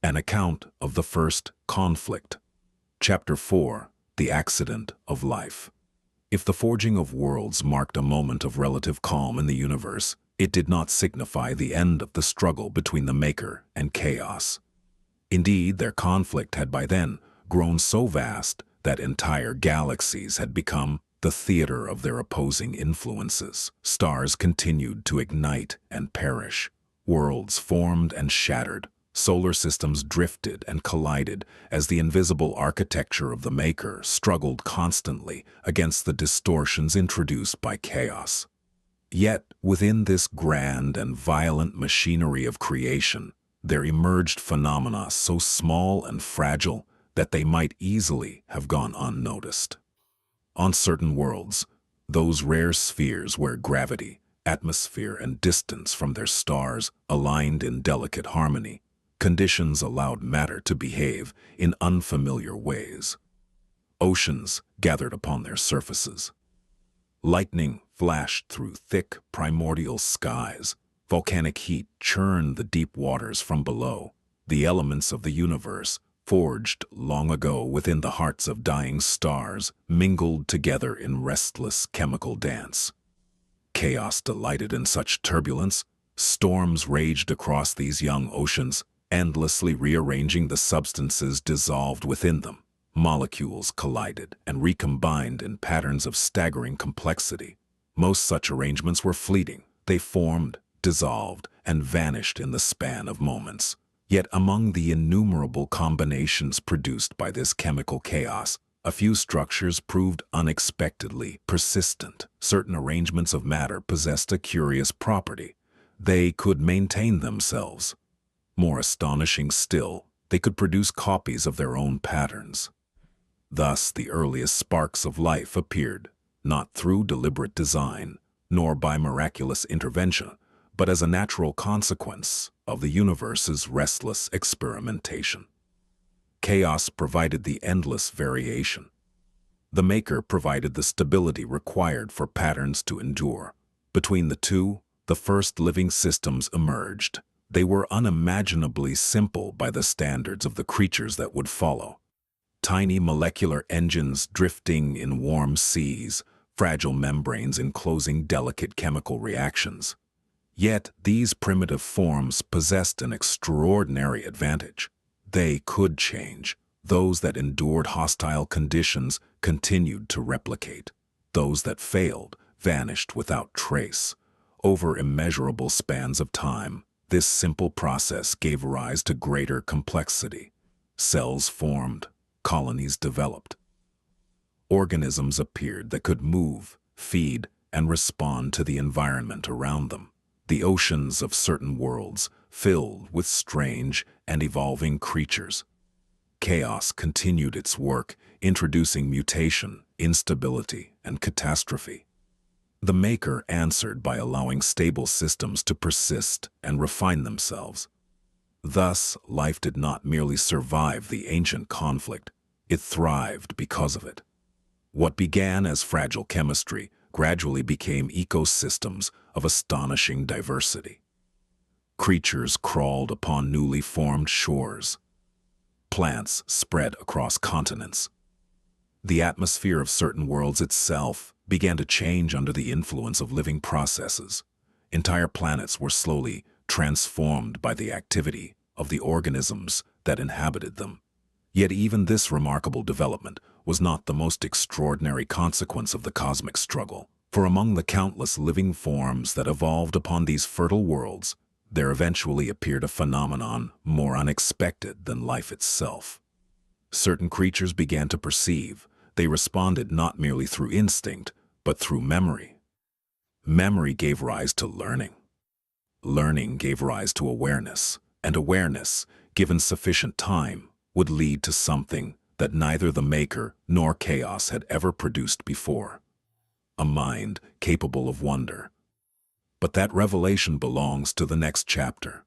An account of the first conflict. Chapter 4. The Accident of Life. If the forging of worlds marked a moment of relative calm in the universe, it did not signify the end of the struggle between the Maker and Chaos. Indeed, their conflict had by then grown so vast that entire galaxies had become the theater of their opposing influences. Stars continued to ignite and perish. Worlds formed and shattered. Solar systems drifted and collided as the invisible architecture of the Maker struggled constantly against the distortions introduced by Chaos. Yet, within this grand and violent machinery of creation, there emerged phenomena so small and fragile that they might easily have gone unnoticed. On certain worlds, those rare spheres where gravity, atmosphere, and distance from their stars aligned in delicate harmony, conditions allowed matter to behave in unfamiliar ways. Oceans gathered upon their surfaces. Lightning flashed through thick primordial skies. Volcanic heat churned the deep waters from below. The elements of the universe, forged long ago within the hearts of dying stars, mingled together in restless chemical dance. Chaos delighted in such turbulence. Storms raged across these young oceans, endlessly rearranging the substances dissolved within them. Molecules collided and recombined in patterns of staggering complexity. Most such arrangements were fleeting. They formed, dissolved, and vanished in the span of moments. Yet among the innumerable combinations produced by this chemical chaos, a few structures proved unexpectedly persistent. Certain arrangements of matter possessed a curious property. They could maintain themselves. More astonishing still, they could produce copies of their own patterns. Thus, the earliest sparks of life appeared, not through deliberate design, nor by miraculous intervention, but as a natural consequence of the universe's restless experimentation. Chaos provided the endless variation. The Maker provided the stability required for patterns to endure. Between the two, the first living systems emerged. They were unimaginably simple by the standards of the creatures that would follow. Tiny molecular engines drifting in warm seas, fragile membranes enclosing delicate chemical reactions. Yet these primitive forms possessed an extraordinary advantage. They could change. Those that endured hostile conditions continued to replicate. Those that failed vanished without trace. Over immeasurable spans of time, this simple process gave rise to greater complexity. Cells formed, colonies developed. Organisms appeared that could move, feed, and respond to the environment around them. The oceans of certain worlds filled with strange and evolving creatures. Chaos continued its work, introducing mutation, instability, and catastrophe. The Maker answered by allowing stable systems to persist and refine themselves. Thus, life did not merely survive the ancient conflict, it thrived because of it. What began as fragile chemistry gradually became ecosystems of astonishing diversity. Creatures crawled upon newly formed shores. Plants spread across continents. The atmosphere of certain worlds itself began to change under the influence of living processes. Entire planets were slowly transformed by the activity of the organisms that inhabited them. Yet even this remarkable development was not the most extraordinary consequence of the cosmic struggle, for among the countless living forms that evolved upon these fertile worlds, there eventually appeared a phenomenon more unexpected than life itself. Certain creatures began to perceive. They responded not merely through instinct, but through memory. Memory gave rise to learning. Learning gave rise to awareness, and awareness, given sufficient time, would lead to something that neither the Maker nor Chaos had ever produced before. A mind capable of wonder. But that revelation belongs to the next chapter.